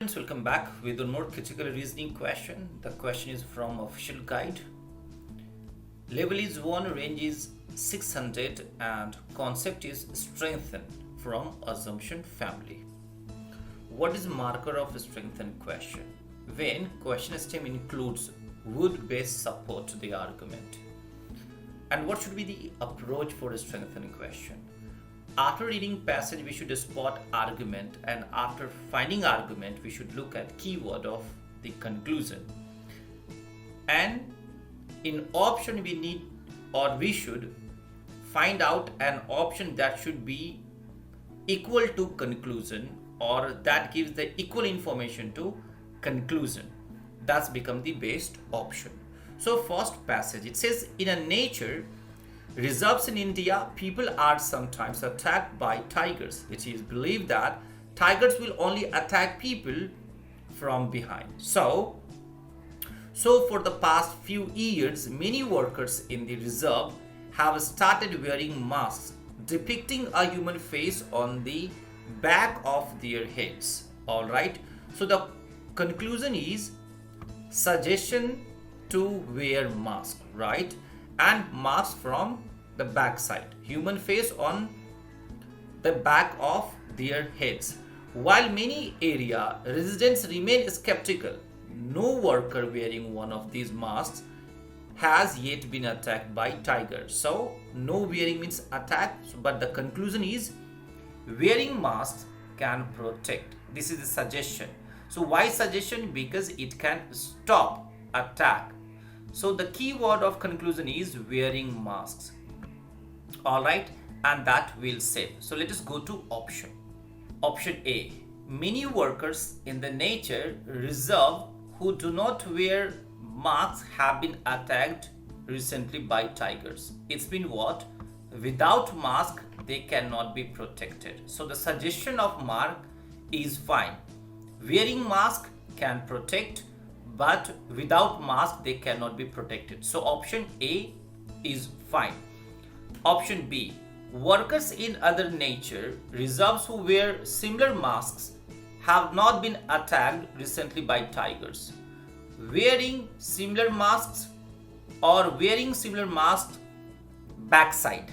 Friends, welcome back with one more critical reasoning question. The question is from official guide. Level is 1, range is 600 and concept is strengthen from assumption family. What is marker of strengthen question? When question stem includes would best support the argument. And what should be the approach for a strengthening question? After reading passage, we should spot argument, and after finding argument, we should look at keyword of the conclusion. And in option, we should find out an option that should be equal to conclusion, or that gives the equal information to conclusion. That's become the best option. So first passage, it says in a nature reserves in India, people are sometimes attacked by tigers. It is believed that tigers will only attack people from behind. So for the past few years, many workers in the reserve have started wearing masks depicting a human face on the back of their heads. Alright, so the conclusion is suggestion to wear mask, right? And mask from the back side, human face on the back of their heads. While many area residents remain skeptical, no worker wearing one of these masks has yet been attacked by tigers. So no wearing means attack, but the conclusion is wearing masks can protect. This is the suggestion. So why suggestion? Because it can stop attack. So the key word of conclusion is wearing masks. Alright, and that will save. So let us go to option. Option A. Many workers in the nature reserve who do not wear masks have been attacked recently by tigers. It's been what? Without mask, they cannot be protected. So the suggestion of mark is fine. Wearing mask can protect, but without mask they cannot be protected. So option A is fine. Option B. Workers in other nature reserves who wear similar masks have not been attacked recently by tigers. Wearing similar masks or wearing similar masks backside.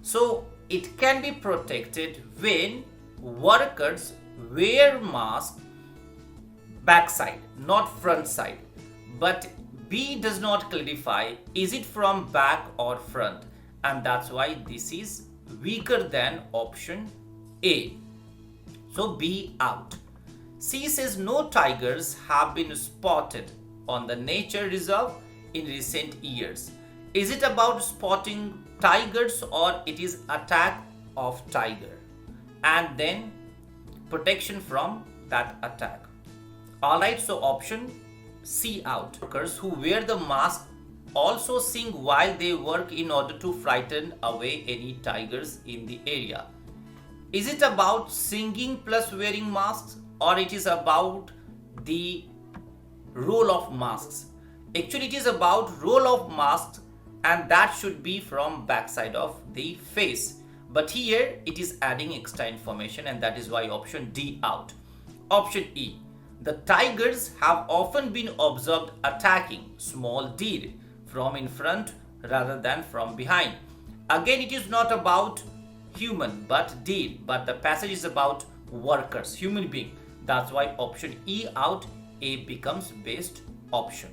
So it can be protected when workers wear mask backside, not front side. But B does not clarify is it from back or front, and that's why this is weaker than option A. So B out. C says no tigers have been spotted on the nature reserve in recent years. Is it about spotting tigers or it is attack of tiger and then protection from that attack? Alright, so option C out. Workers who wear the mask also sing while they work in order to frighten away any tigers in the area. Is it about singing plus wearing masks, or it is about the role of masks? Actually, it is about role of masks, and that should be from backside of the face. But here it is adding extra information, and that is why option D out. Option E. The tigers have often been observed attacking small deer from in front rather than from behind. Again, it is not about human but deer, but the passage is about workers, human being. That's why option E out, A becomes best option.